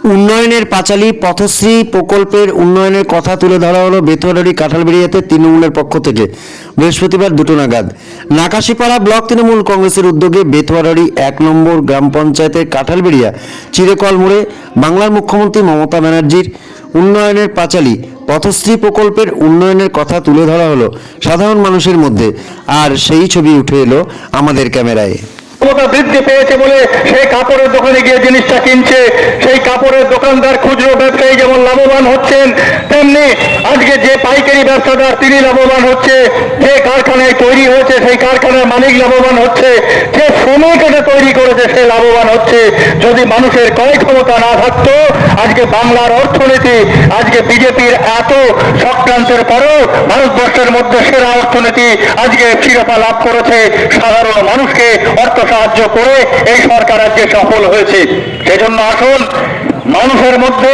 উন্নয়নের পাঁচালী পথশ্রী প্রকল্পের উন্নয়নের কথা তুলে ধরা হলো বেতুয়ারি কাঁঠালবেড়িয়াতে তৃণমূলের পক্ষ থেকে বৃহস্পতিবার 2টা নাগাদ। নাকাশিপাড়া ব্লক তৃণমূল কংগ্রেসের উদ্যোগে বেতুয়ারি 1 নম্বর গ্রাম পঞ্চায়েতের কাঁঠালবেড়িয়া চিরেকল মোড়ে বাংলার মুখ্যমন্ত্রী মমতা ব্যানার্জির উন্নয়নের পাঁচালী পথশ্রী প্রকল্পের উন্নয়নের কথা তুলে ধরা হলো সাধারণ মানুষের মধ্যে, আর সেই ছবি উঠে এলো আমাদের ক্যামেরায়। বৃদ্ধি পেয়েছে বলে সেই কাপড়ের দোকানে গিয়ে জিনিসটা কিনছে, সেই কাপড়ের দোকানদার খুচরো ব্যবসায়ী যেমন লাভবান হচ্ছেন, তেমনি আজকে যে পাইকারি ব্যবসাদার তিনি লাভবান হচ্ছে, যে কারখানায় তৈরি হয়েছে সেই কারখানার মালিক লাভবান হচ্ছে, যে শ্রমিক এটা তৈরি করেছে সে লাভবান হচ্ছে। যদি মানুষের ক্রয় ক্ষমতা না থাকতো আজকে বাংলার অর্থনীতি, আজকে বিজেপির এত চক্রান্তের পরেও ভারতবর্ষের মধ্যে সেরা অর্থনীতি আজকে শিরোপা লাভ করেছে। সাধারণ মানুষকে অর্থ সাহায্য করে এই সরকার আজকে সফল হয়েছে। সেজন্য আসুন মানুষের মধ্যে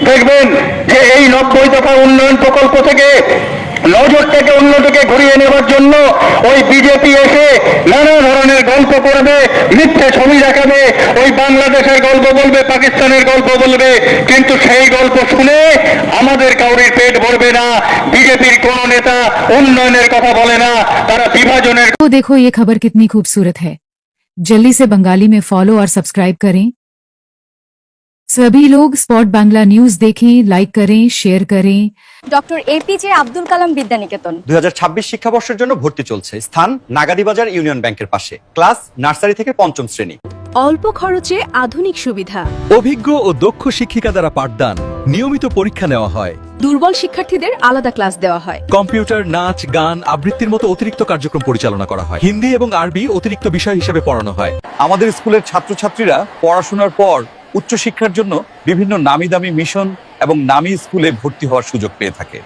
দেখবেন যে এই 90 দফা উন্নয়ন প্রকল্প থেকে নজরটাকে অন্যদিকে ঘুরিয়ে নেবার জন্য ওই বিজেপি এসে নানা ধরনের গল্প করবে, মিথ্যে ছবি দেখাবে, ওই বাংলাদেশের গল্প বলবে, পাকিস্তানের গল্প বলবে, কিন্তু সেই গল্প শুনে আমাদের কাউরির পেট ভরবে না। বিজেপির কোন নেতা উন্নয়নের কথা বলে না, তারা বিভাজনের। तो देखो ये खबर कितनी खूबसूरत है। जल्दी से बंगाली में फॉलो और सब्सक्राइब करें। सभी लोग स्पॉट बांग्ला न्यूज देखें, लाइक करें, शेयर करें। ডক্টর এপিজে আব্দুল কালাম বিদ্যানিকেতন 2026 শিক্ষাবর্ষের জন্য ভর্তি চলছে। স্থান নাগাদিবাজার ইউনিয়ন ব্যাংকের পাশে। ক্লাস নার্সারি থেকে 5ম শ্রেণী। অল্প খরচে আধুনিক সুবিধা, অভিজ্ঞ ও দক্ষ শিক্ষিকা দ্বারা পাঠদান, নিয়মিত পরীক্ষা নেওয়া হয়, দুর্বল শিক্ষার্থীদের আলাদা ক্লাস দেওয়া হয়, কম্পিউটার, নাচ, গান, আবৃত্তির মতো অতিরিক্ত কার্যক্রম পরিচালনা করা হয়, হিন্দি এবং আরবি অতিরিক্ত বিষয় হিসেবে পড়ানো হয়। আমাদের স্কুলের ছাত্রছাত্রীরা পড়াশোনার পর উচ্চশিক্ষার জন্য বিভিন্ন নামি দামি মিশন এবং নামী স্কুলে ভর্তি হওয়ার সুযোগ পেয়ে থাকে।